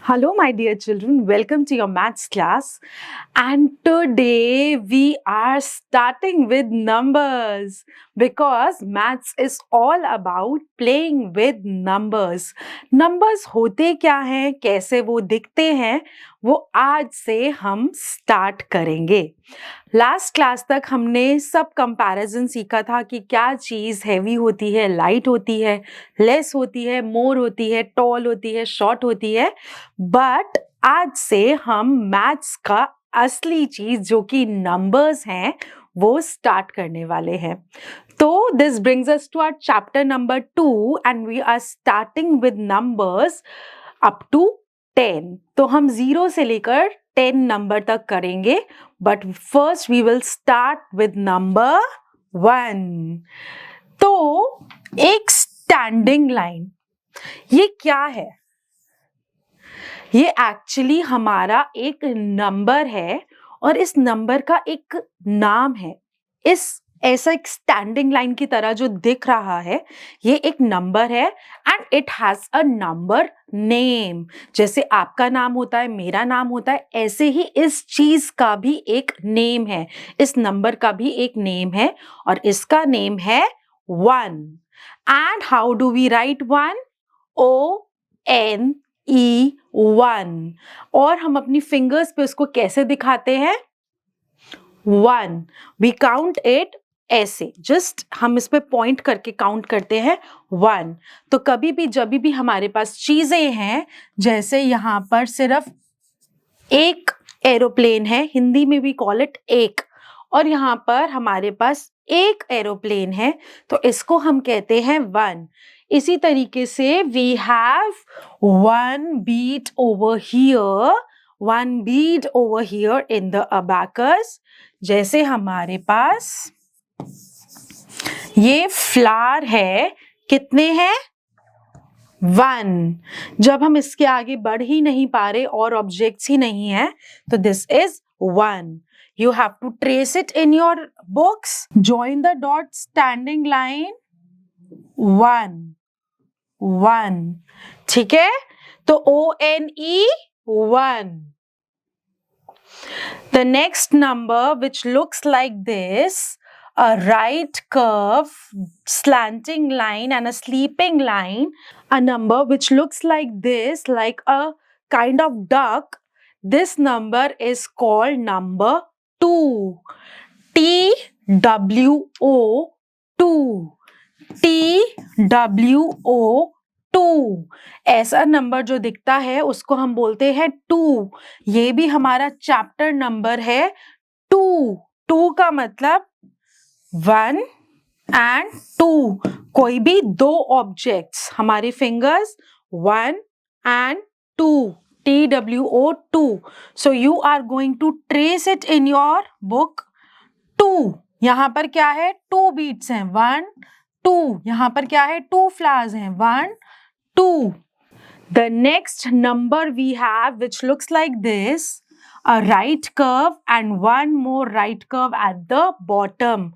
Hello, my dear children. Welcome to your maths class. And today we are starting with numbers because maths is all about playing with numbers. Numbers होते क्या हैं, कैसे वो दिखते हैं, वो आज से हम स्टार्ट करेंगे. लास्ट क्लास तक हमने सब कंपैरिजन सीखा था कि क्या चीज़ हैवी होती है, लाइट होती है, लेस होती है, मोर होती है, टॉल होती है, शॉर्ट होती है. बट आज से हम मैथ्स का असली चीज जो कि नंबर्स हैं वो स्टार्ट करने वाले हैं. तो this brings us to our chapter number 2 and we are starting with numbers up to 10. तो हम 0 से लेकर 10 नंबर तक करेंगे. But first we will start with number 1. तो एक स्टैंडिंग लाइन, ये क्या है? ये एक्चुअली हमारा एक नंबर है और इस नंबर का एक नाम है. इस ऐसा एक स्टैंडिंग लाइन की तरह जो दिख रहा है, ये एक नंबर है and it has a number name. जैसे आपका नाम होता है, मेरा नाम होता है, ऐसे ही इस चीज का भी एक नेम है, इस नंबर का भी एक नेम है और इसका नेम है 1. And how do we write 1? ONE1. और हम अपनी फिंगर्स पे उसको कैसे दिखाते हैं? 1. वी काउंट इट ऐसे, जस्ट हम इस पे पॉइंट करके काउंट करते हैं 1. तो कभी भी जब भी हमारे पास चीजें हैं, जैसे यहाँ पर सिर्फ एक एरोप्लेन है, हिंदी में भी कॉल इट एक, और यहाँ पर हमारे पास एक एरोप्लेन है, तो इसको हम कहते हैं 1. इसी तरीके से we have one bead over here in the abacus. जैसे हमारे पास ये फ्लावर है, कितने हैं? 1. जब हम इसके आगे बढ़ ही नहीं पा रहे और ऑब्जेक्ट्स ही नहीं है, तो this is 1. You have to trace it in your books. Join the dot standing line. 1. ठीक है? तो ONE 1. The next number which looks like this, a right curve, slanting line and a sleeping line, a number which looks like this, like a kind of duck, this number is called number 2. TWO 2. TWO 2. ऐसा number जो दिखता है उसको हम बोलते हैं 2. ये भी हमारा चैप्टर नंबर है 2. 2 का मतलब 1 एंड 2. कोई भी दो ऑब्जेक्ट्स, हमारी fingers 1 and 2. TWO 2. So you are going to trace it in your book. 2. यहाँ पर क्या है? 2 beads हैं. 1 2. यहाँ पर क्या है? 2 flowers हैं. 1 2. The next number we have which looks like this, a right curve and one more right curve at the bottom.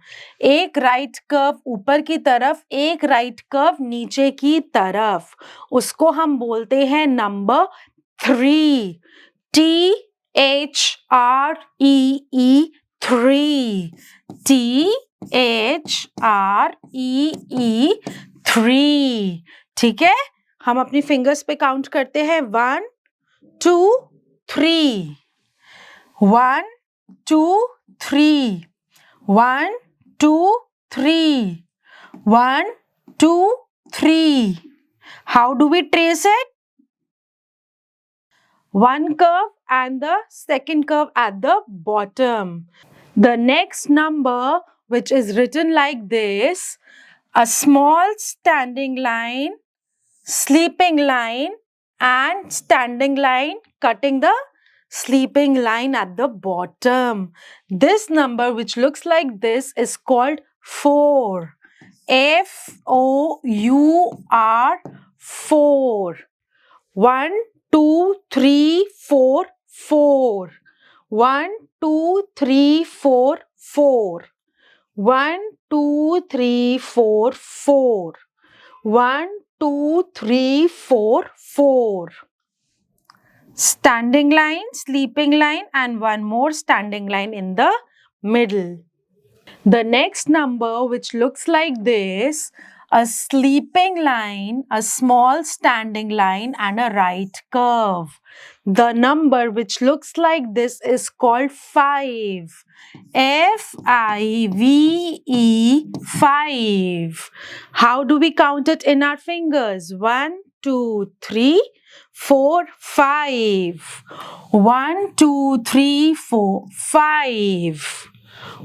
एक right curve ऊपर की तरफ, एक right curve नीचे की तरफ, उसको हम बोलते हैं नंबर 3. THREE 3. THREE 3. ठीक है? हम अपनी फिंगर्स पे काउंट करते हैं 1 2 3. 1 2 3. 1 2 3. 1 2 3. How do we trace it? One curve and the second curve at the bottom. The next number, which is written like this, a small standing line, sleeping line and standing line cutting the sleeping line at the bottom. This number which looks like this is called 4. FOUR 4. 1 2 3 4 4. 1 2 3 4 4. 1 2 3 4 4. 1 2 3 4 4. standing line, sleeping line, and one more standing line in the middle. The next number, which looks like this, a sleeping line, a small standing line, and a right curve. The number which looks like this is called 5. F-I-V-E, 5. How do we count it in our fingers? 1, 2, 3, 4, 5. 1, 2, 3, 4, 5.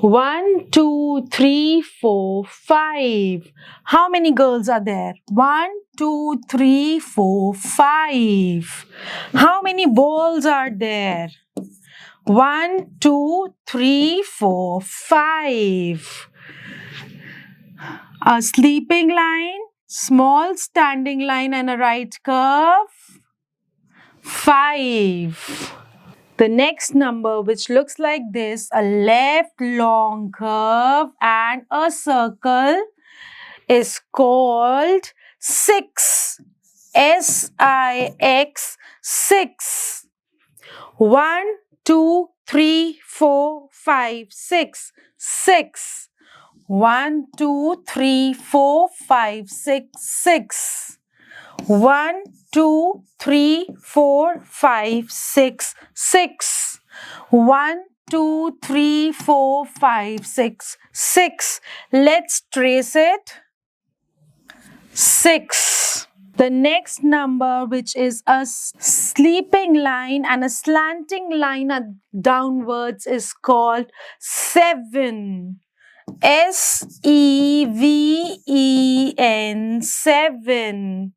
1, 2, 3, 4, 5. How many girls are there? 1, 2, 3, 4, 5. How many balls are there? 1, 2, 3, 4, 5. A sleeping line, small standing line, and a right curve. 5. The next number, which looks like this, a left long curve and a circle, is called 6. S-I-X, 6. 1, 2, 3, 4, 5, 6. 6. 1, 2, 3, 4, 5, 6, 6. 1, 2, 3, 4, 5, 6, 6. 1, 2, 3, 4, 5, 6, 6. Let's trace it. 6. The next number, which is a sleeping line and a slanting line downwards, is called 7. S-E-V-E-N, 7.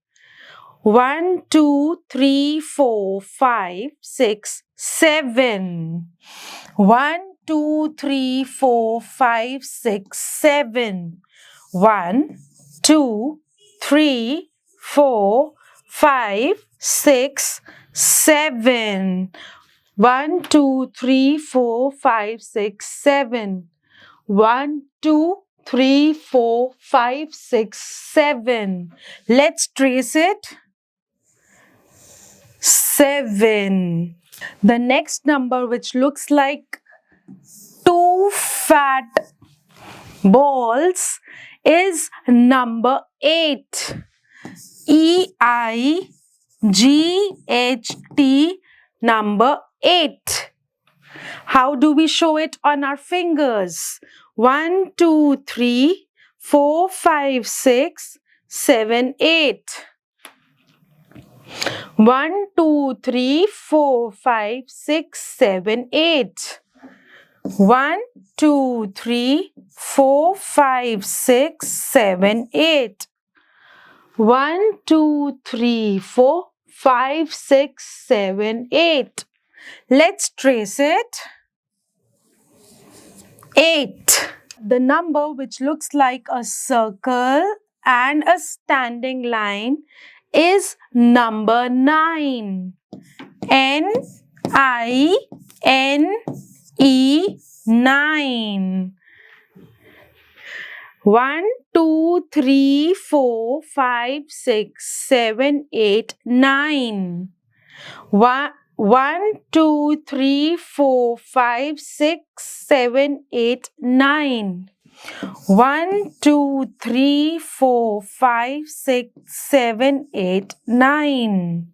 1, 2, 3, 4, 5, 6, 7. 1, 2, 3, 4, 5, 6, 7. 1, 2, 3, 4, 5, 6, 7. 1, 2, 3, 4, 5, 6, 7. 1, 2, 3, 4, 5, 6, 7. Let's trace it. 7. The next number, which looks like 2 fat balls, is number 8. E-I-G-H-T, number 8. How do we show it on our fingers? 1, 2, 3, 4, 5, 6, 7, 8. 1, 2, 3, 4, 5, 6, 7, 8. 1, 2, 3, 4, 5, 6, 7, 8. 1, 2, 3, 4, 5, 6, 7, 8. Let's trace it. 8. The number which looks like a circle and a standing line is number 9. N-I-N-E, 9. 1, 2, 3, 4, 5, 6, 7, 8, 9. 1, 2, 3, 4, 5, 6, 7, 8, 9. 1, 2, 3, 4, 5, 6, 7, 8, 9.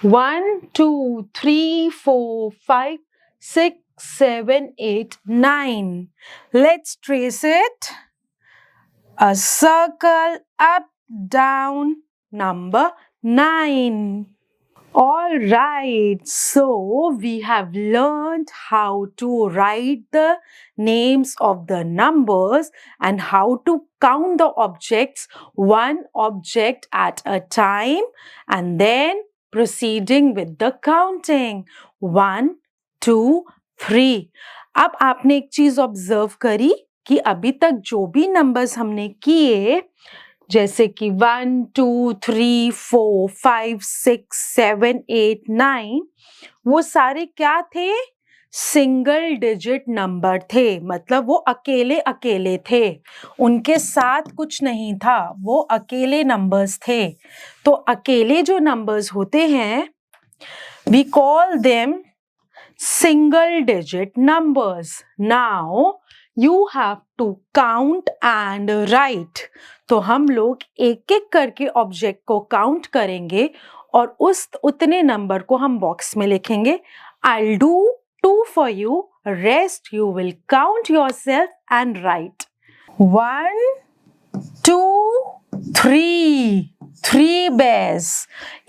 1, 2, 3, 4, 5, 6, 7, 8, 9. Let's trace it. A circle, up, down, number 9. Alright, so we have learned how to write the names of the numbers and how to count the objects, one object at a time, and then proceeding with the counting. 1, 2, 3. अब आपने एक चीज observe करी कि अभी तक जो भी नंबर्स हमने किए, जैसे कि 1, 2, 3, 4, 5, 6, 7, 8, 9, वो सारे क्या थे? सिंगल डिजिट नंबर थे, मतलब वो अकेले अकेले थे, उनके साथ कुछ नहीं था, वो अकेले नंबर्स थे। तो अकेले जो नंबर्स होते हैं We call them single digit numbers. Now you have to count and write. तो हम लोग एक एक करके ऑब्जेक्ट को काउंट करेंगे और उतने नंबर को हम बॉक्स में लिखेंगे. I'll do 2 for you. Rest you will count yourself and write. 1, 2, 3. 3 bears.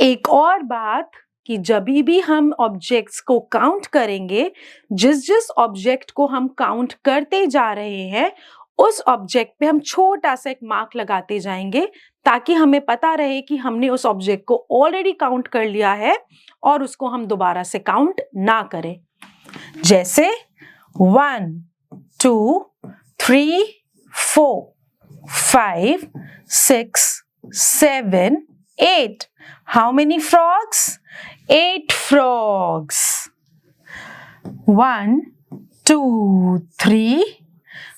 एक और बात कि जब भी हम ऑब्जेक्ट्स को काउंट करेंगे, जिस जिस ऑब्जेक्ट को हम काउंट करते जा रहे हैं, उस ऑब्जेक्ट पे हम छोटा सा एक मार्क लगाते जाएंगे ताकि हमें पता रहे कि हमने उस ऑब्जेक्ट को ऑलरेडी काउंट कर लिया है और उसको हम दोबारा से काउंट ना करें. जैसे 1, 2, 3, 4, 5, 6, 7, 8. How many frogs? 8 frogs. 1, 2, 3,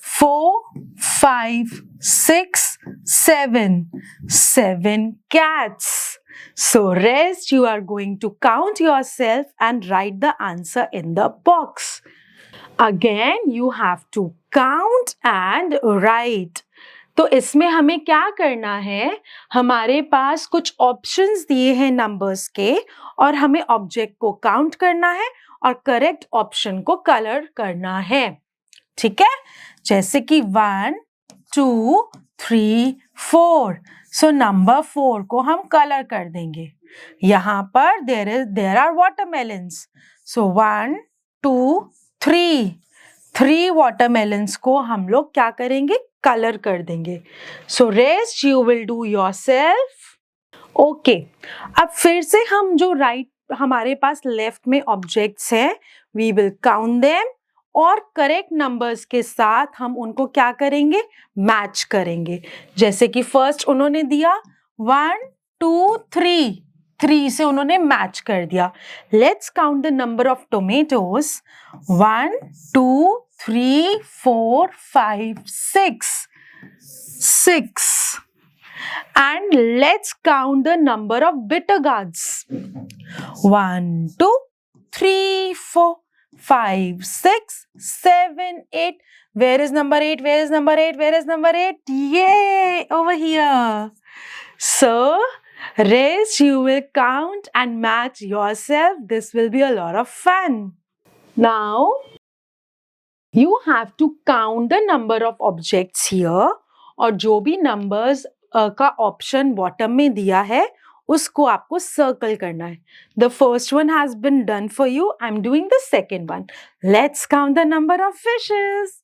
4, 5, 6, 7. 7 cats. So rest, you are going to count yourself and write the answer in the box. Again, you have to count and write. तो इसमें हमें क्या करना है, हमारे पास कुछ ऑप्शंस दिए हैं नंबर्स के और हमें ऑब्जेक्ट को काउंट करना है और करेक्ट ऑप्शन को कलर करना है. ठीक है, जैसे कि 1, 2, 3, 4. सो नंबर 4 को हम कलर कर देंगे. यहाँ पर there are watermelons. So 1, 2, 3. 3 watermelons को हम लोग क्या करेंगे, कलर कर देंगे. So rest you will do yourself. Okay, अब फिर से हम जो हमारे पास लेफ्ट में ऑब्जेक्ट्स हैं, वी विल काउंट देम और करेक्ट नंबर्स के साथ हम उनको क्या करेंगे, मैच करेंगे. जैसे कि फर्स्ट उन्होंने दिया 1, 2, 3. 3 से उन्होंने मैच कर दिया. Let's count the number of tomatoes. 1, 2, 3, 4, 5, 6. 6. And let's count the number of bitter gourds. 1, 2, 3, 4, 5, 6, 7, 8. Where is number 8? Where is number 8? Where is number 8? Yay! Over here. So, rest, you will count and match yourself. This will be a lot of fun. Now, you have to count the number of objects here. और जो भी numbers का option bottom में दिया है उसको आपको circle करना है. The first one has been done for you. I'm doing the second one. Let's count the number of fishes.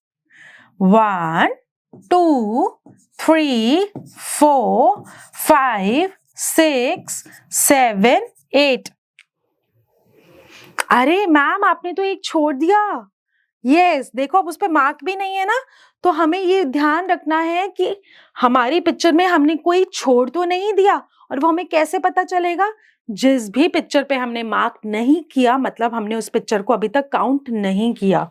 1, 2, 3, 4, 5, 6, 7, 8. अरे मैम, आपने तो एक छोड़ दिया. यस, देखो अब उस पे मार्क भी नहीं है ना, तो हमें ये ध्यान रखना है कि हमारी पिक्चर में हमने कोई छोड़ तो नहीं दिया. और वो हमें कैसे पता चलेगा, जिस भी पिक्चर पे हमने मार्क नहीं किया मतलब हमने उस पिक्चर को अभी तक काउंट नहीं किया.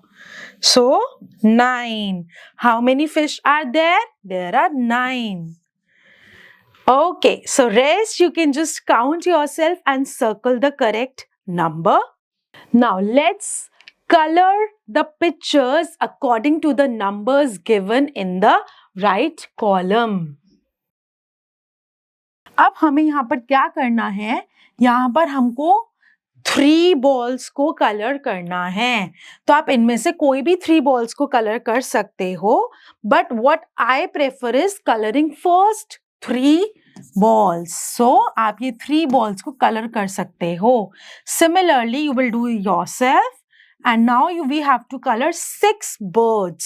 So 9. How many fish are there? There are 9. Okay, so rest, you can just count yourself and circle the correct number. Now let's color the pictures according to the numbers given in the right column. अब हमें यहाँ पर क्या करना है, यहाँ पर हमको 3 balls को कलर करना है. तो आप इनमें से कोई भी 3 balls को कलर कर सकते हो, but what I prefer is coloring first 3 balls. So आप ये 3 balls को कलर कर सकते हो. Similarly, you will do yourself. And now we have to color 6 birds.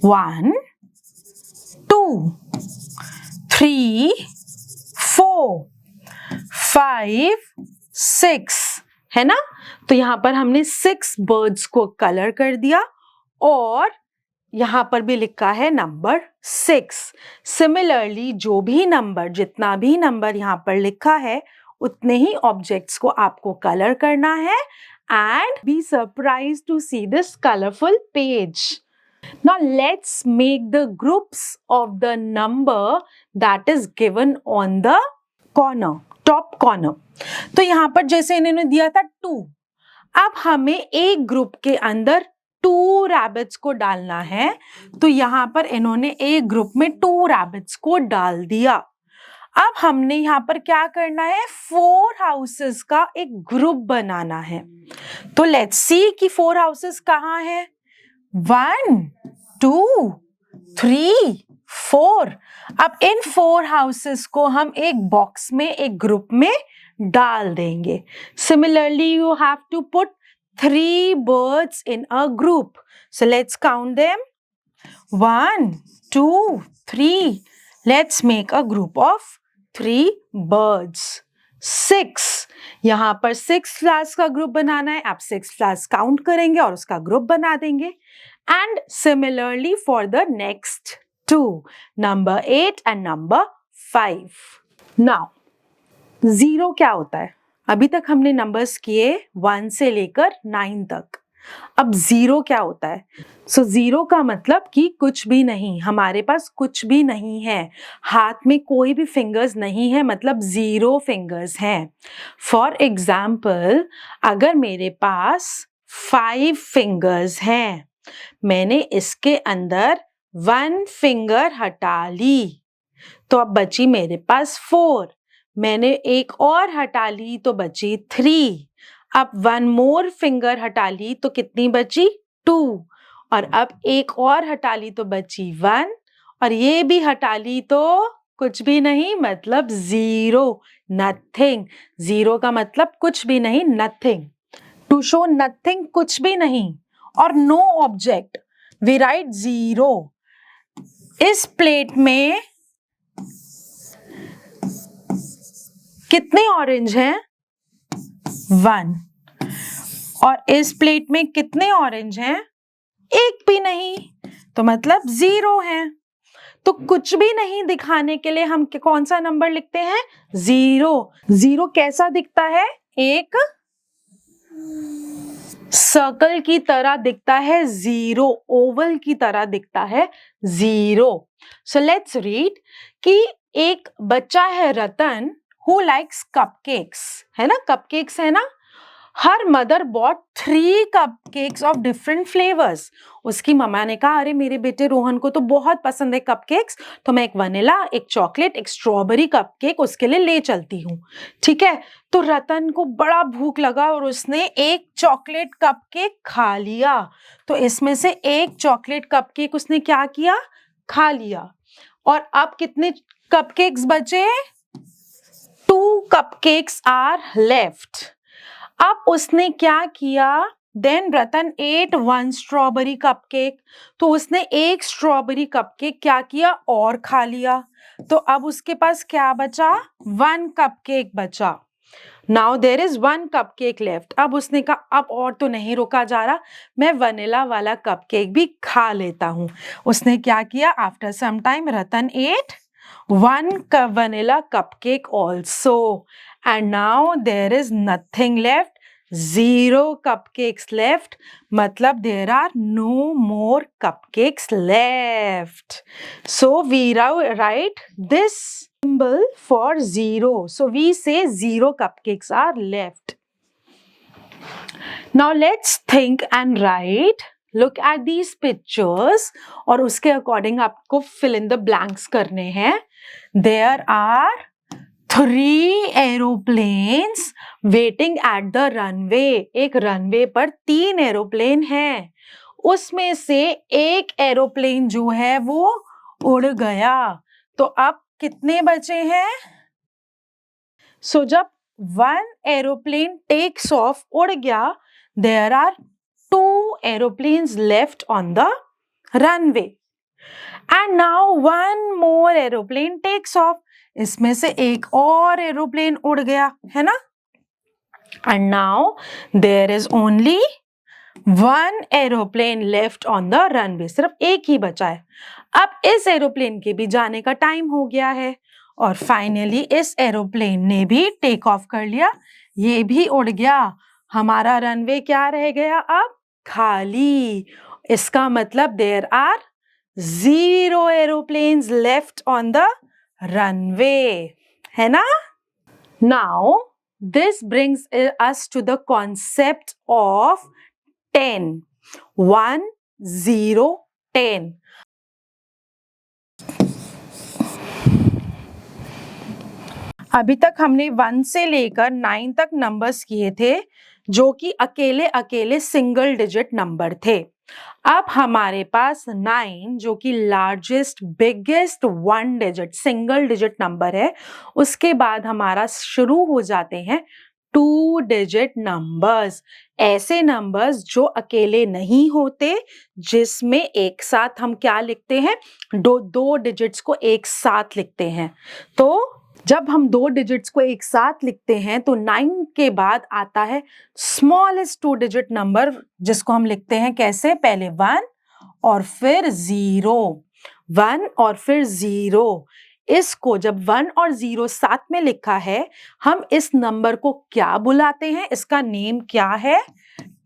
1, 2, 3, 4, 5, 6. है ना? तो यहाँ पर हमने 6 birds को कलर कर दिया और यहाँ पर भी लिखा है नंबर 6. सिमिलरली जो भी नंबर, जितना भी नंबर यहाँ पर लिखा है उतने ही ऑब्जेक्ट्स को आपको कलर करना है. And be surprised to see this colorful page. Now let's make the groups of the number that is given on the corner. Top corner. तो यहाँ पर जैसे इन्होंने दिया था 2, अब हमें एक ग्रुप के अंदर 2 रैबिट्स को डालना है। तो यहाँ पर इन्होंने एक ग्रुप में 2 रैबिट्स को डाल दिया। अब हमने यहाँ पर क्या करना है, 4 हाउसेस का एक ग्रुप बनाना है। तो लेट्स सी कि 4 हाउसेस कहाँ हैं। 1 2 3 4। अब इन 4 हाउसेस को हम एक बॉक्स में, एक ग्रुप में डाल देंगे। Similarly, you have to put 3 birds in a group. So let's count them. 1 2 3. Let's make a group of 3 birds. 6, यहाँ पर 6 फ्लावर्स का ग्रुप बनाना है। आप 6 फ्लावर्स काउंट करेंगे और उसका ग्रुप बना देंगे। And similarly for the next 2, number 8 and number 5. Now 0 क्या होता है? अभी तक हमने नंबर्स किए 1 से लेकर 9 तक। अब 0 क्या होता है? सो 0 का मतलब कि कुछ भी नहीं, हमारे पास कुछ भी नहीं है, हाथ में कोई भी फिंगर्स नहीं है, मतलब 0 फिंगर्स हैं। फॉर एग्जाम्पल, अगर मेरे पास 5 फिंगर्स हैं, मैंने इसके अंदर 1 फिंगर हटा ली, तो अब बची मेरे पास 4। मैंने एक और हटा ली तो बची 3। अब 1 मोर फिंगर हटा ली तो कितनी बची? 2। और अब एक और हटा ली तो बची 1, और ये भी हटा ली तो कुछ भी नहीं, मतलब 0, नथिंग। 0 का मतलब कुछ भी नहीं, नथिंग। टू शो नथिंग, कुछ भी नहीं, और नो ऑब्जेक्ट, वी राइट 0। इस प्लेट में कितने ऑरेंज हैं? 1। और इस प्लेट में कितने ऑरेंज हैं? एक भी नहीं, तो मतलब 0 है। तो कुछ भी नहीं दिखाने के लिए हम कौन सा नंबर लिखते हैं? 0। 0 कैसा दिखता है? एक सर्कल की तरह दिखता है 0, ओवल की तरह दिखता है 0। सो लेट्स रीड कि एक बच्चा है रतन, who likes cupcakes, है ना, cupcakes है ना। Her mother bought 3 cupcakes of different flavors. उसकी मम्मा ने कहा, अरे मेरे बेटे रोहन को तो बहुत पसंद है कपकेक्स, तो मैं एक वनीला, एक चॉकलेट, एक स्ट्रॉबेरी कपकेक उसके लिए ले चलती हूँ। ठीक है, तो रतन को बड़ा भूख लगा और उसने एक चॉकलेट कपकेक खा लिया। तो इसमें से एक चॉकलेट कपकेक उसने क्या किया? खा लिया। और अब कितने कपकेक्स बचे? 2 cupcakes are left. अब उसने क्या किया? देन रतन एट 1 स्ट्रॉबेरी कपकेक, तो उसने एक स्ट्रॉबेरी कपकेक क्या किया? और खा लिया। तो अब उसके पास क्या बचा? 1 कपकेक बचा। Now there is 1 cupcake left. अब उसने कहा अब और तो नहीं रोका जा रहा, मैं वनीला वाला कपकेक भी खा लेता हूँ। उसने क्या किया? After some time Ratan eight 1 vanilla cupcake also, and now there is nothing left, 0 cupcakes left, matlab there are no more cupcakes left. So we write this symbol for 0. So we say 0 cupcakes are left. Now let's think and write. Look at these pictures और उसके according आपको fill in the blanks करने हैं। There are 3 aeroplanes waiting at the runway. एक runway पर 3 aeroplane हैं, उसमें से एक एरोप्लेन जो है वो उड़ गया। तो अब कितने बचे हैं? जब 1 एरोप्लेन टेक्स ऑफ, उड़ गया, there are 2 aeroplanes left on the runway. And now 1 more aeroplane takes off. इसमें से एक और एरोप्लेन उड़ गया, है ना। And now there is only 1 aeroplane left on the runway. सिर्फ एक ही बचा है। अब इस एरोप्लेन के भी जाने का टाइम हो गया है और फाइनली इस एरोप्लेन ने भी टेक ऑफ कर लिया, ये भी उड़ गया। हमारा रनवे क्या रह गया? अब खाली। इसका मतलब देयर आर 0 aeroplanes left on the runway, है ना। Now, this brings us to the concept of 10. 1, 0, 10. अभी तक हमने 1 से लेकर 9 तक नंबर्स किए थे जो कि अकेले अकेले सिंगल डिजिट नंबर थे। अब हमारे पास 9 जो कि largest biggest 1 digit single digit number है, उसके बाद हमारा शुरू हो जाते हैं 2 डिजिट नंबर्स, ऐसे नंबर्स जो अकेले नहीं होते, जिसमें एक साथ हम क्या लिखते हैं, दो डिजिट्स को एक साथ लिखते हैं। तो जब हम 2 डिजिट्स को एक साथ लिखते हैं तो 9 के बाद आता है स्मॉलेस्ट 2 डिजिट नंबर, जिसको हम लिखते हैं कैसे, पहले 1 और फिर 0, 1 और फिर 0। इसको जब 1 और 0 साथ में लिखा है, हम इस नंबर को क्या बुलाते हैं, इसका नेम क्या है,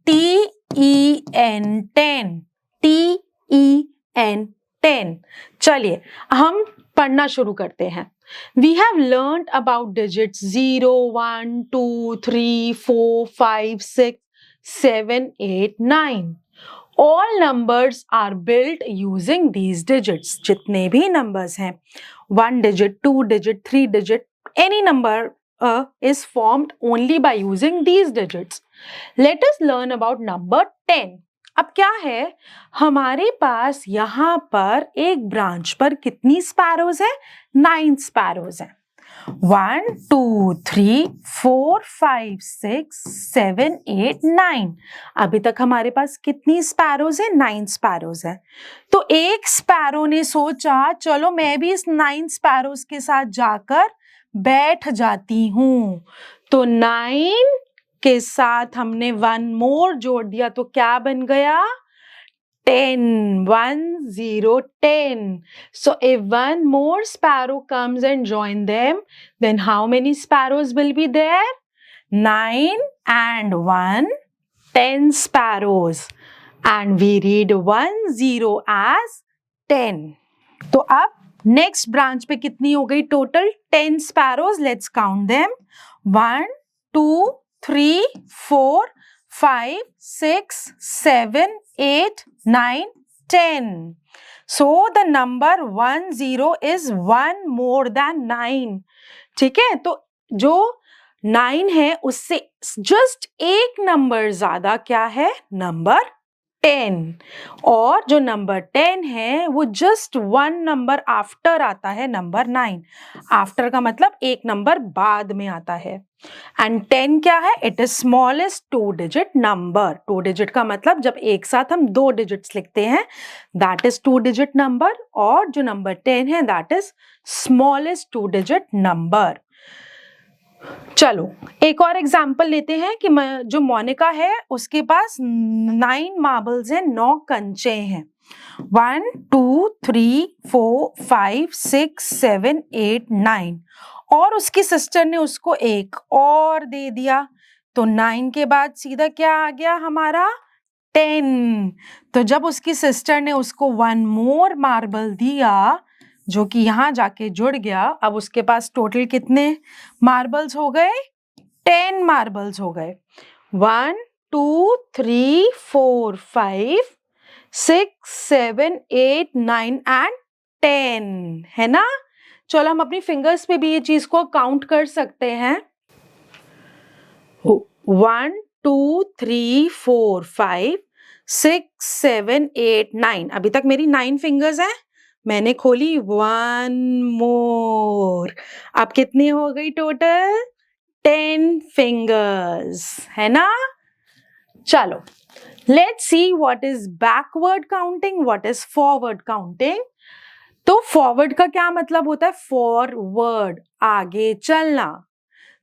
TEN 10, TEN 10। चलिए हम पढ़ना शुरू करते हैं। We have learned about digits 0, 1, 2, 3, 4, 5, 6, 7, 8, 9. All numbers are built using these digits. जितने भी numbers हैं, 1 digit, 2 digit, 3 digit, any number is formed only by using these digits. Let us learn about number 10. अब क्या है, हमारे पास यहाँ पर एक ब्रांच पर कितनी स्पैरोज है, 9 स्पैरोज हैं। 1, 2, 3, 4, 5, 6, 7, 8, 9। अभी तक हमारे पास कितनी स्पैरोज है, 9 स्पैरोज है। तो एक स्पैरो ने सोचा चलो मैं भी इस 9 स्पैरोज के साथ जाकर बैठ जाती हूँ। तो 9 के साथ हमने 1 मोर जोड़ दिया, तो क्या बन गया, 10, 1, 0, 10. So if one more sparrow comes and join them, then how many sparrows will be there? 9 and 1, 10 sparrows. And we read 1, 0 as 10. तो अब नेक्स्ट ब्रांच पे कितनी हो गई total, 10 sparrows. Let's count them, 1, 2, 3, 4, 5, 6, 7, 8, 9, 10. So the number 1, 0 is 1 more than 9. ठीक है, तो जो 9 है उससे जस्ट एक नंबर ज्यादा क्या है, नंबर 10। और जो नंबर 10 है वो जस्ट 1 नंबर आफ्टर आता है नंबर 9। आफ्टर का मतलब एक नंबर बाद में आता है। एंड 10 क्या है, it is smallest 2 digit number. 2 digit का मतलब जब एक साथ हम 2 डिजिट्स लिखते हैं, दैट इज 2 डिजिट नंबर। और जो नंबर 10 है that is smallest 2 digit number. चलो एक और एग्जाम्पल लेते हैं कि जो मोनिका है उसके पास 9 मार्बल्स हैं, 9 कंचे हैं। 1, 2, 3, 4, 5, 6, 7, 8, 9। और उसकी सिस्टर ने उसको एक और दे दिया, तो 9 के बाद सीधा क्या आ गया हमारा, 10। तो जब उसकी सिस्टर ने उसको 1 मोर मार्बल दिया जो कि यहाँ जाके जुड़ गया, अब उसके पास टोटल कितने मार्बल्स हो गए, 10 मार्बल्स हो गए। 1, 2, 3, 4, 5, 6, 7, 8, 9 एंड 10 है ना। चलो हम अपनी फिंगर्स पे भी ये चीज को काउंट कर सकते हैं। 1, 2, 3, 4, 5, 6, 7, 8, 9। अभी तक मेरी 9 फिंगर्स हैं, मैंने खोली 1 मोर, अब कितनी हो गई टोटल, 10 फिंगर्स है ना। चलो let's see what is backward counting, what is forward counting. तो फॉरवर्ड का क्या मतलब होता है, फॉरवर्ड आगे चलना।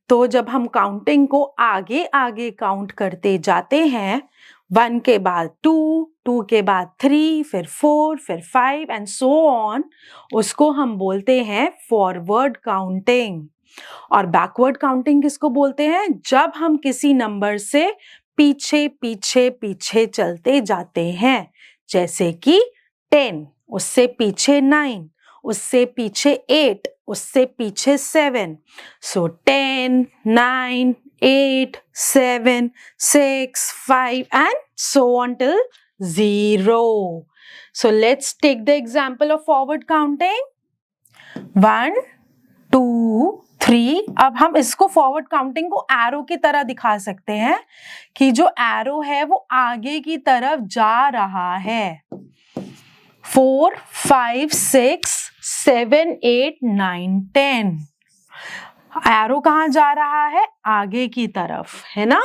तो जब हम काउंटिंग को आगे आगे काउंट करते जाते हैं, 1 के बाद 2, 2 के बाद 3, फिर 4, फिर 5 एंड सो ऑन, उसको हम बोलते हैं फॉरवर्ड काउंटिंग। और बैकवर्ड काउंटिंग किसको बोलते हैं, जब हम किसी नंबर से पीछे पीछे पीछे चलते जाते हैं। जैसे कि 10, उससे पीछे 9, उससे पीछे 8, उससे पीछे 7. सो 10, 9, 8, 7, 6, 5 and so on till 0. So let's take the example of forward counting. 1, 2, 3. अब हम इसको फॉरवर्ड काउंटिंग को एरो की तरह दिखा सकते हैं कि जो एरो है वो आगे की तरफ जा रहा है. 4, 5, 6, 7, 8, 9, 10. एरो कहाँ जा रहा है? आगे की तरफ, है ना.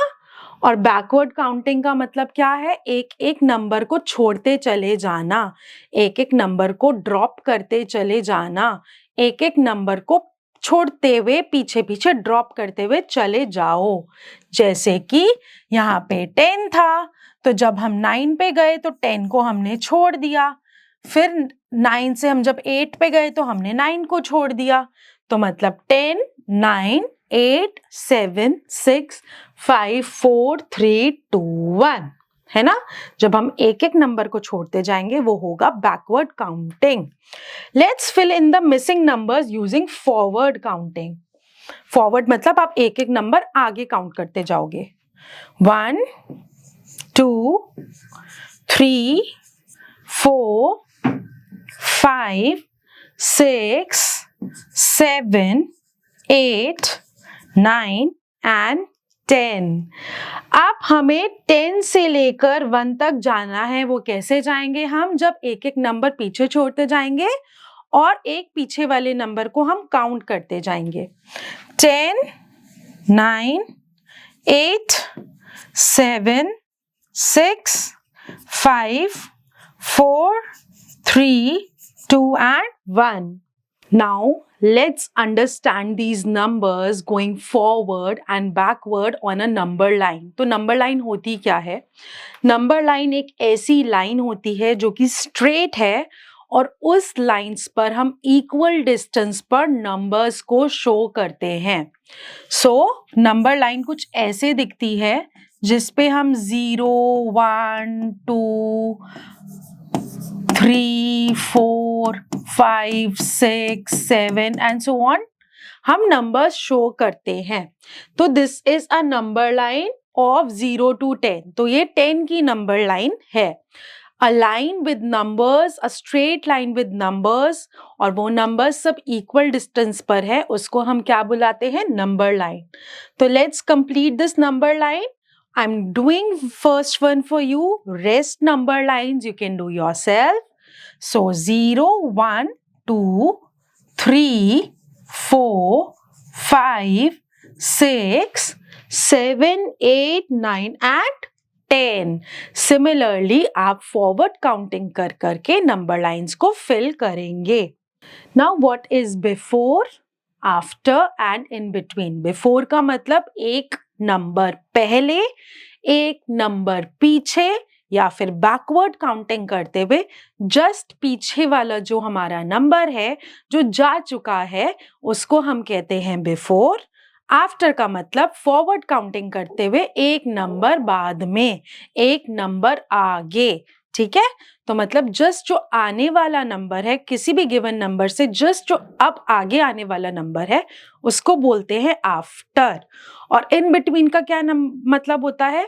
और बैकवर्ड काउंटिंग का मतलब क्या है? एक एक नंबर को छोड़ते चले जाना, एक एक नंबर को ड्रॉप करते चले जाना, एक एक नंबर को छोड़ते हुए पीछे पीछे ड्रॉप करते हुए चले जाओ. जैसे कि यहाँ पे 10 था, तो जब हम 9 पे गए तो 10 को हमने छोड़ दिया. फिर 9 से हम जब 8 पे गए तो हमने 9 को छोड़ दिया. तो मतलब 10, 9, 8, 7, 6, 5, 4, 3, 2, 1, है ना. जब हम एक एक नंबर को छोड़ते जाएंगे वो होगा backward counting. Let's fill in the missing numbers using forward counting. Forward मतलब आप एक एक नंबर आगे काउंट करते जाओगे. 1, 2, 3, 4, 5, 6, 7, 8, 9 and 10. अब हमें 10 से लेकर 1 तक जाना है. वो कैसे जाएंगे हम? जब एक एक नंबर पीछे छोड़ते जाएंगे और एक पीछे वाले नंबर को हम काउंट करते जाएंगे. 10, 9, 8, 7, 6, 5, 4, 3, 2 and 1. Now let's understand these numbers going forward and backward on a number line. तो number line होती क्या है? Number line एक ऐसी line होती है जो कि straight है और उस लाइन्स पर हम इक्वल डिस्टेंस पर नंबर्स को शो करते हैं. सो नंबर लाइन कुछ ऐसे दिखती है जिसपे हम 0, 1, 2, 3, 4, 5, 6, 7 एंड सो ऑन हम नंबर्स शो करते हैं. तो this is a number line of 0 to 10. तो ये 10 की नंबर लाइन है. A line with numbers, a straight line with numbers, और वो नंबर्स सब इक्वल डिस्टेंस पर है, उसको हम क्या बुलाते हैं? Number line. तो let's complete this number line. I'm doing first one for you. Rest number lines you can do yourself. So 0, 1, 2, 3, 4, 5, 6, 7, 8, 9 and 10. Similarly, आप forward counting कर करके number lines को fill करेंगे. Now what is before, after and in between? Before का मतलब एक number पहले, एक नंबर पीछे, या फिर बैकवर्ड काउंटिंग करते हुए जस्ट पीछे वाला जो हमारा नंबर है जो जा चुका है उसको हम कहते हैं बिफोर. आफ्टर का मतलब फॉरवर्ड काउंटिंग करते हुए एक नंबर बाद में, एक नंबर आगे. ठीक है. तो मतलब जस्ट जो आने वाला नंबर है किसी भी गिवन नंबर से, जस्ट जो अब आगे आने वाला नंबर है उसको बोलते हैं आफ्टर. और इन बिटवीन का क्या मतलब होता है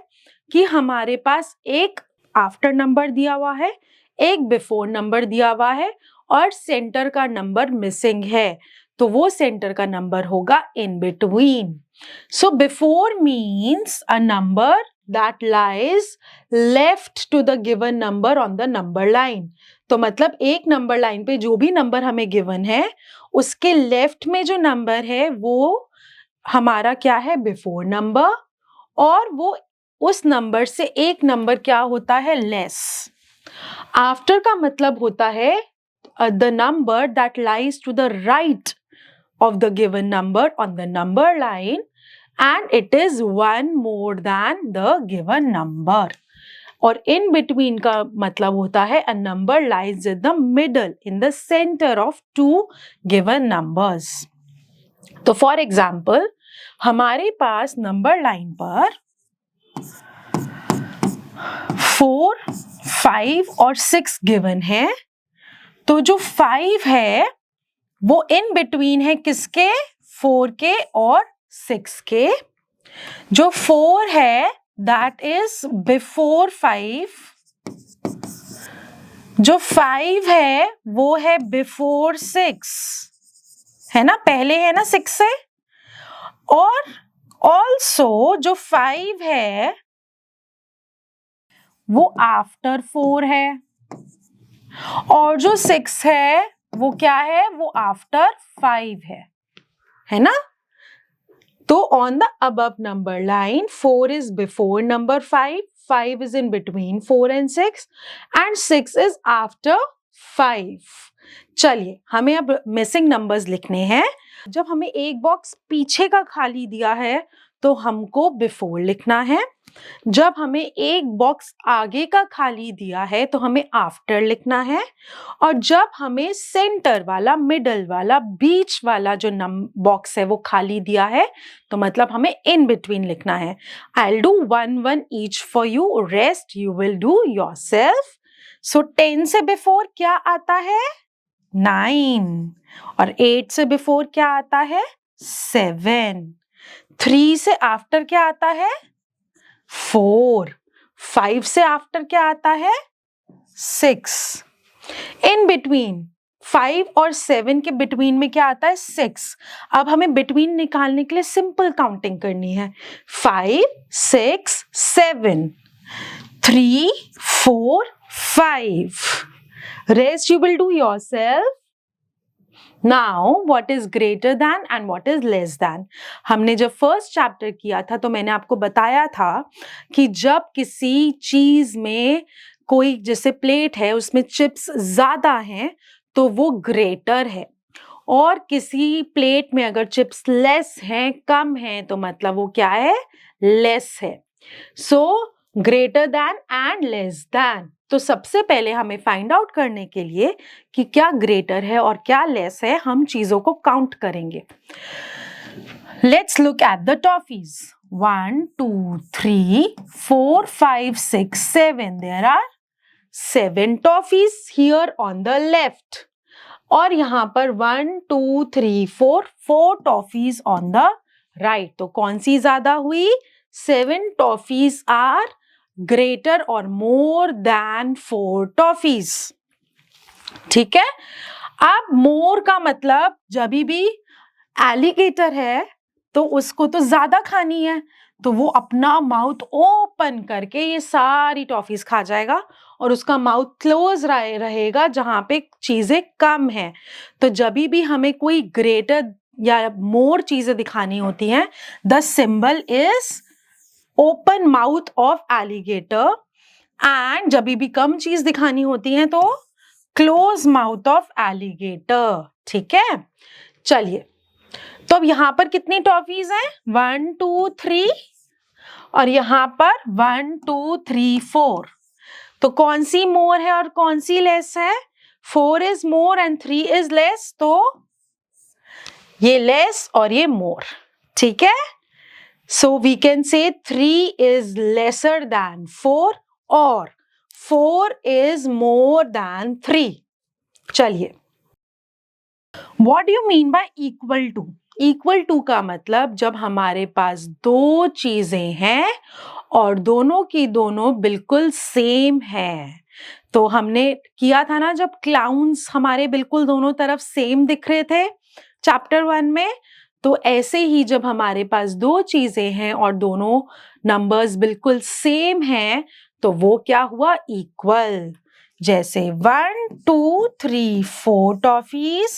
कि हमारे पास एक आफ्टर नंबर दिया हुआ है, एक बिफोर नंबर दिया हुआ है और सेंटर का नंबर मिसिंग है, तो वो सेंटर का नंबर होगा in between. So before means a number that lies left to the given number on the number line. तो मतलब एक नंबर लाइन पे जो भी नंबर हमें गिवन है उसके लेफ्ट में जो नंबर है वो हमारा क्या है? Before number. और वो उस नंबर से एक नंबर क्या होता है? लेस. आफ्टर का मतलब होता है the number that lies to the right of the given number on the number line and it is one more than the given number. और in between का मतलब होता है a number lies in the middle, in the center of two given numbers. तो for example हमारे पास number line पर 4, 5 और 6 given है. तो जो 5 है वो इन बिटवीन है किसके? 4 के और 6 के। जो 4 है दैट इज बिफोर 5, जो 5 है वो है बिफोर 6, है ना, पहले है ना 6 से। और ऑल्सो जो 5 है वो आफ्टर 4 है, और जो 6 है वो क्या है? वो आफ्टर 5 है ना। तो on the above number line 4 is before number 5, 5 is in between 4 and 6 and 6 is after 5। चलिए हमें अब मिसिंग नंबर्स लिखने हैं। जब हमें एक बॉक्स पीछे का खाली दिया है तो हमको बिफोर लिखना है, जब हमें एक बॉक्स आगे का खाली दिया है तो हमें आफ्टर लिखना है, और जब हमें सेंटर वाला, मिडल वाला, बीच वाला जो बॉक्स है वो खाली दिया है तो मतलब हमें इन बिटवीन लिखना है। I'll do 1 each for you, rest you will do yourself। So 10 से बिफोर क्या आता है? 9। और 8 से बिफोर क्या आता है? 7। 3 से आफ्टर क्या आता है? 4। 5 से आफ्टर क्या आता है? 6। इन बिटवीन 5 और 7 के बिटवीन में क्या आता है? 6। अब हमें बिटवीन निकालने के लिए सिंपल काउंटिंग करनी है। 5 6 7 3 4 5। Rest you will do yourself. Now what is greater than and what is less than. हमने जब फर्स्ट चैप्टर किया था तो मैंने आपको बताया था कि जब किसी चीज में कोई, जैसे प्लेट है उसमें चिप्स ज्यादा हैं तो वो ग्रेटर है, और किसी प्लेट में अगर चिप्स लेस हैं, कम हैं, तो मतलब वो क्या है? लेस है। So greater than and less than. तो सबसे पहले हमें फाइंड आउट करने के लिए कि क्या ग्रेटर है और क्या लेस है, हम चीजों को काउंट करेंगे। Let's look at the toffees. 1 2 3 4 5 6 7। There are 7 toffees here on the left, और यहां पर 1 2 3 4 टॉफीज ऑन द राइट। तो कौन सी ज्यादा हुई? 7 टॉफीज आर ग्रेटर और मोर देन 4 टॉफीज। ठीक है। अब मोर का मतलब जब भी एलिगेटर है तो उसको तो ज्यादा खानी है, तो वो अपना माउथ ओपन करके ये सारी टॉफीज खा जाएगा, और उसका माउथ क्लोज रहेगा जहां पे चीजें कम है। तो जब भी हमें कोई ग्रेटर या मोर चीजें दिखानी होती हैं, the symbol is open mouth of alligator, and जब भी कम चीज दिखानी होती है तो क्लोज माउथ ऑफ एलिगेटर। ठीक है। चलिए, तो अब यहां पर कितनी टॉफीज हैं? 1 2 3, और यहां पर 1 2 3 4। तो कौन सी मोर है और कौन सी लेस है? 4 is more and 3 is less, तो ये लेस और ये मोर। ठीक है। So we can say 3 is lesser than 4 और 4 इज मोर देन 3। चलिए, what do you mean by equal to? Equal to का मतलब जब हमारे पास दो चीजें हैं और दोनों की दोनों बिल्कुल सेम है। तो हमने किया था ना जब क्लाउन्स हमारे बिल्कुल दोनों तरफ सेम दिख रहे थे चैप्टर 1 में, तो ऐसे ही जब हमारे पास दो चीजें हैं और दोनों नंबर्स बिल्कुल सेम हैं तो वो क्या हुआ? इक्वल। जैसे 1 2 3 4 टॉफीज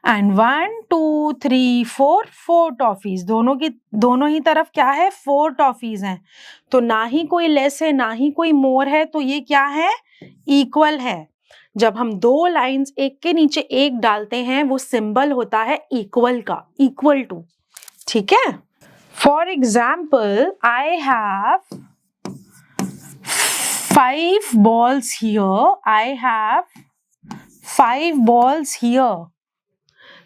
एंड 1 2 3 4 टॉफीज, दोनों ही तरफ क्या है? 4 टॉफीज हैं। तो ना ही कोई लेस है ना ही कोई मोर है, तो ये क्या है? इक्वल है। जब हम दो लाइंस एक के नीचे एक डालते हैं वो सिंबल होता है इक्वल का, इक्वल टू। ठीक है। For example, I have 5 balls here, I have 5 balls here।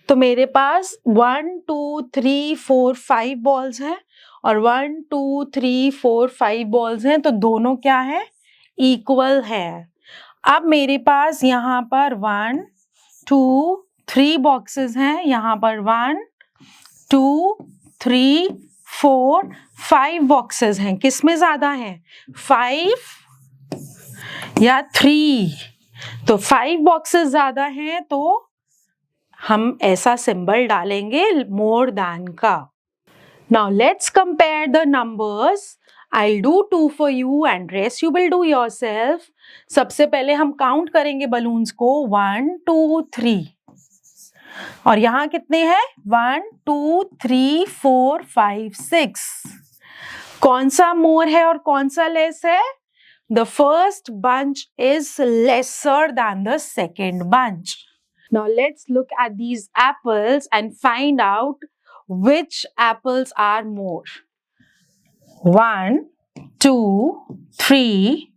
तो मेरे पास 1 2 3 4 5 बॉल्स हैं और 1 2 3 4 5 बॉल्स हैं, तो दोनों क्या है? इक्वल है। अब मेरे पास यहाँ पर 1 2 3 बॉक्सेस हैं यहाँ पर, 1 2 3 4 5 बॉक्सेस हैं। किस में ज्यादा हैं, 5 या 3? तो 5 बॉक्सेस ज्यादा हैं तो हम ऐसा सिंबल डालेंगे मोर देन का। Now let's compare the numbers. I'll do 2 for you and rest you will do yourself. सबसे पहले हम काउंट करेंगे बलून्स को, 1 2 3, और यहाँ कितने हैं, 1 2 3 4 5 6। कौन सा मोर है और कौन सा लेस है? The first bunch is lesser than the second bunch. Now let's look at these apples and find out which apples are more. 1 2 3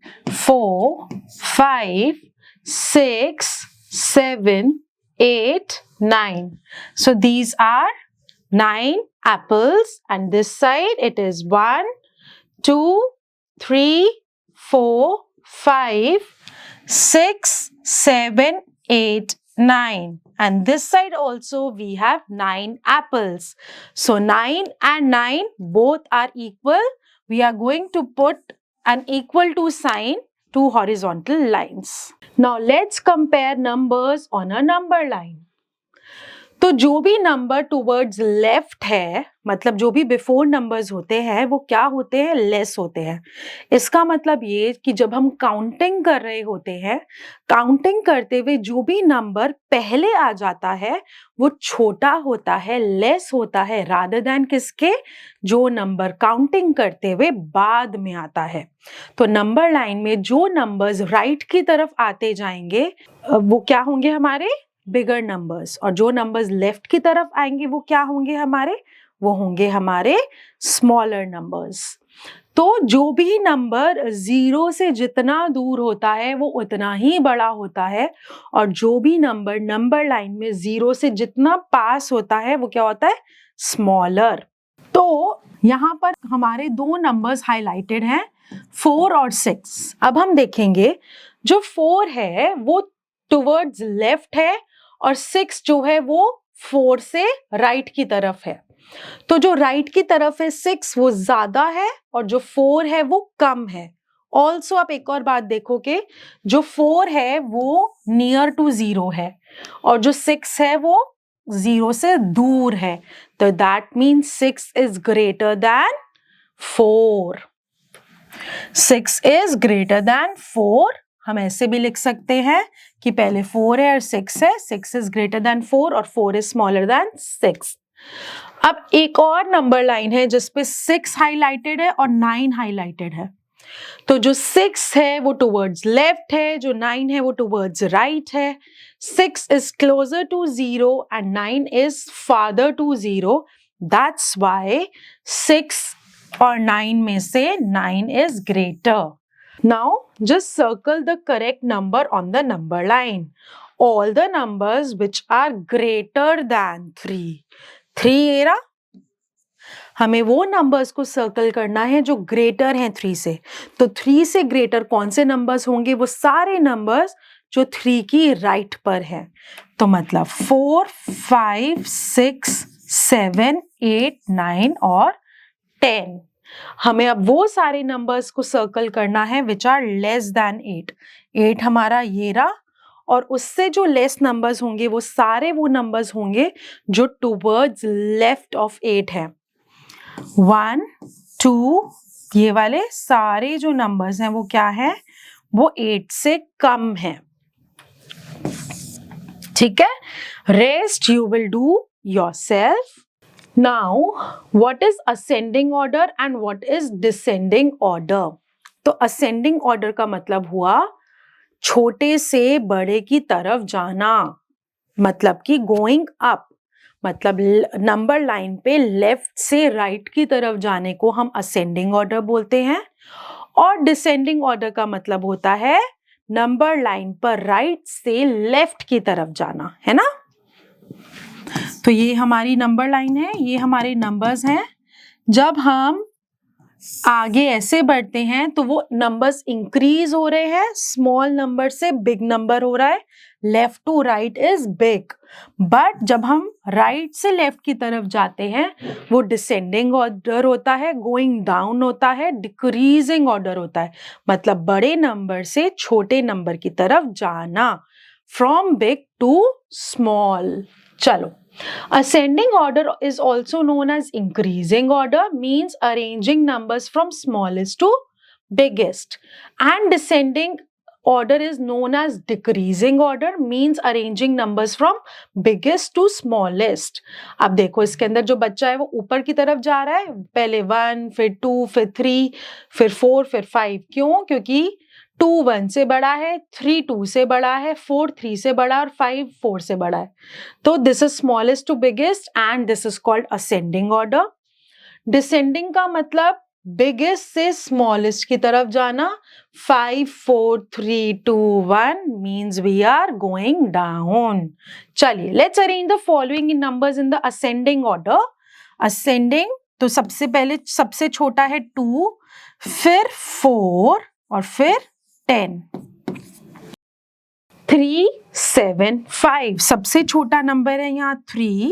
4 5 6 7 8 9. So these are 9 apples, and this side it is 1 2 3 4 5 6 7 8 9, and this side also we have 9 apples. So 9 and 9 both are equal. We are going to put an equal to sign to horizontal lines. Now let's compare numbers on a number line. तो जो भी number towards left है, मतलब जो भी before numbers होते हैं वो क्या होते हैं, लेस होते हैं। इसका मतलब ये कि जब हम काउंटिंग कर रहे होते हैं, काउंटिंग करते हुए जो भी नंबर पहले आ जाता है वो छोटा होता है, लेस होता है, रादर देन किसके, जो नंबर काउंटिंग करते हुए बाद में आता है। तो नंबर लाइन में जो नंबर्स राइट की तरफ आते जाएंगे वो क्या होंगे, हमारे बिगर नंबर्स, और जो नंबर्स लेफ्ट की तरफ आएंगे वो क्या होंगे हमारे, वो होंगे हमारे स्मॉलर नंबर्स। तो जो भी नंबर 0 से जितना दूर होता है वो उतना ही बड़ा होता है, और जो भी नंबर नंबर लाइन में 0 से जितना पास होता है वो क्या होता है, स्मॉलर। तो यहाँ पर हमारे दो नंबर्स हाईलाइटेड हैं, 4 और 6। अब हम देखेंगे जो 4 है वो टुवर्ड्स लेफ्ट है, और 6 जो है वो 4 से राइट की तरफ है। तो जो राइट की तरफ है 6 वो ज्यादा है, और जो 4 है वो कम है। ऑल्सो आप एक और बात देखोगे, जो 4 है वो नियर टू 0 है, और जो 6 है वो 0 से दूर है। तो that means 6 is greater than 4। 6 is greater than 4। हम ऐसे भी लिख सकते हैं कि पहले 4 है और 6 है, 6 इज ग्रेटर देन 4 और 4 इज स्मॉलर देन 6। अब एक और नंबर लाइन है जिसपे 6 हाईलाइटेड है और 9 हाईलाइटेड है। तो जो 6 है वो टुवर्ड्स लेफ्ट है, जो 9 है वो टुवर्ड्स राइट है। 6 is closer to 0 and 9 is farther to 0। That's why 6 और 9 में से 9 is greater. Now just circle the correct number on the number line. All the numbers which are greater than 3. 3 era, हमें वो numbers को circle करना है जो greater हैं 3 से। तो 3 से ग्रेटर कौन से नंबर्स होंगे, वो सारे नंबर्स जो 3 की राइट पर हैं। तो मतलब 4 5 6 7 8 9 और 10। हमें अब वो सारे नंबर्स को सर्कल करना है विच आर लेस देन 8। 8 हमारा ये रहा, और उससे जो लेस नंबर्स होंगे वो सारे वो नंबर्स होंगे जो टुवर्ड्स लेफ्ट ऑफ 8 है। 1 2, ये वाले सारे जो नंबर्स हैं वो क्या है, वो 8 से कम है। ठीक है, rest you will do yourself. Now, what is ascending order and what is descending order? तो ascending order का मतलब हुआ छोटे से बड़े की तरफ जाना, मतलब कि going up, मतलब नंबर लाइन पे लेफ्ट से राइट की तरफ जाने को हम ascending order बोलते हैं। और descending order का मतलब होता है नंबर लाइन पर राइट से लेफ्ट की तरफ जाना, है ना। तो ये हमारी नंबर लाइन है, ये हमारे नंबर्स हैं। जब हम आगे ऐसे बढ़ते हैं तो वो नंबर्स इंक्रीज हो रहे हैं, स्मॉल नंबर से बिग नंबर हो रहा है, left to right is big. But जब हम राइट से लेफ्ट की तरफ जाते हैं वो डिसेंडिंग ऑर्डर होता है, गोइंग डाउन होता है, डिक्रीजिंग ऑर्डर होता है, मतलब बड़े नंबर से छोटे नंबर की तरफ जाना, फ्रॉम बिग टू स्मॉल। चलो, ascending order is also known as increasing order, means arranging numbers from smallest to biggest, and descending order is known as decreasing order, means arranging numbers from biggest to smallest. अब देखो इसके अंदर जो बच्चा है वो ऊपर की तरफ जा रहा है, पहले 1 फिर 2 फिर 3 फिर 4 फिर 5। क्यों? क्योंकि 2 1 से बड़ा है, 3 2 से बड़ा है, 4 3 से बड़ा और 5 4 से बड़ा है। तो this is smallest to biggest and this is called ascending order. Descending का मतलब बिगेस्ट से स्मॉलेस्ट की तरफ जाना, 5 4 3 2 1 means we are going down. चलिए, let's arrange the following in numbers in the ascending order. Ascending तो सबसे पहले सबसे छोटा है 2, फिर 4 और फिर 10। 3 7 5 सबसे छोटा नंबर है यहाँ 3,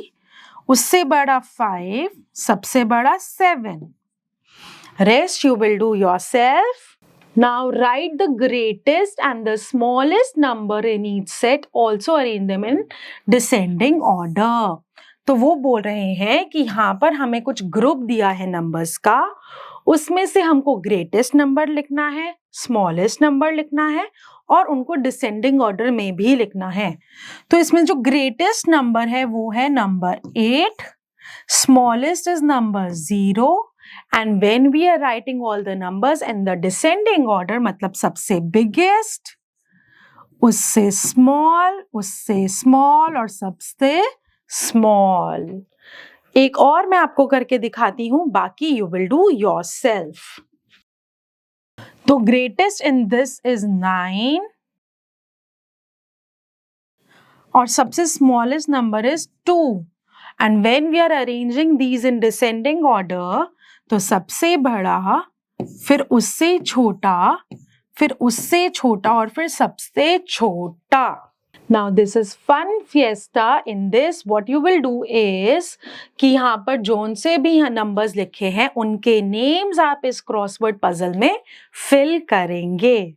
उससे बड़ा 5, सबसे बड़ा 7। Rest you will do yourself. Now write the greatest and the smallest number in each set. Also arrange them in descending order. तो वो बोल रहे हैं कि यहाँ पर हमें कुछ ग्रुप दिया है नंबर्स का, उसमें से हमको ग्रेटेस्ट नंबर लिखना है, स्मॉलेस्ट नंबर लिखना है और उनको डिसेंडिंग ऑर्डर में भी लिखना है। तो इसमें जो ग्रेटेस्ट नंबर है वो है number 8, smallest is number 0, and when we are writing all the numbers in the descending order मतलब सबसे biggest, उससे small और सबसे small। एक और मैं आपको करके दिखाती हूँ, बाकी you will do yourself। तो greatest in this is 9 और सबसे smallest number is 2, and when we are arranging these in descending order तो सबसे बड़ा, फिर उससे छोटा, फिर उससे छोटा और फिर सबसे छोटा। Now this is fun fiesta. In this what you will do is कि यहाँ पर जोन से भी नंबर्स लिखे हैं उनके नेम्स आप इस क्रॉसवर्ड पजल में फिल करेंगे।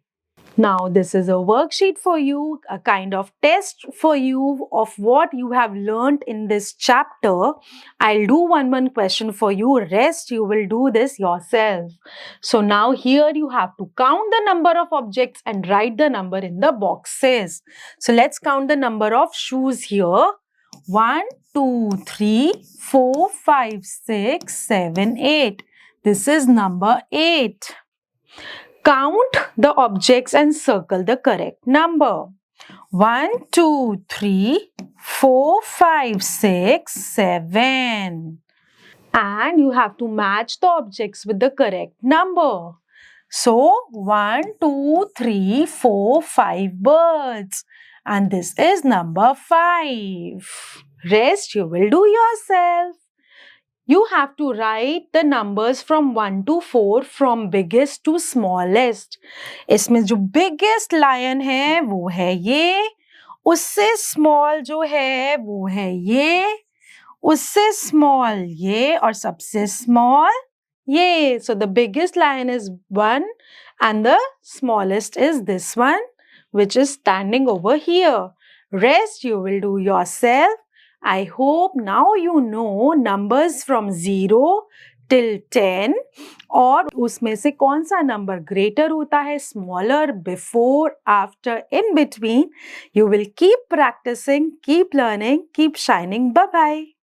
Now this is a worksheet for you, a kind of test for you of what you have learned in this chapter. I'll do one question for you, rest you will do this yourself. So now here you have to count the number of objects and write the number in the boxes. So let's count the number of shoes here. 1 2 3 4 5 6 7 8. This is number 8. Count the objects and circle the correct number. 1 2 3 4 5 6 7. And you have to match the objects with the correct number. So 1 2 3 4 5 birds. And this is number 5. Rest you will do yourself. You have to write the numbers from 1 to 4 from biggest to smallest. इसमें जो biggest lion है वो है ये, उससे small जो है वो है ये, उससे small ये और सबसे small ये. So the biggest lion is 1 and the smallest is this one which is standing over here. Rest you will do yourself. I hope now you know numbers from 0 till 10 और उसमें से कौन सा number greater होता है, smaller, before, after, in between. You will keep practicing, keep learning, keep shining. Bye-bye.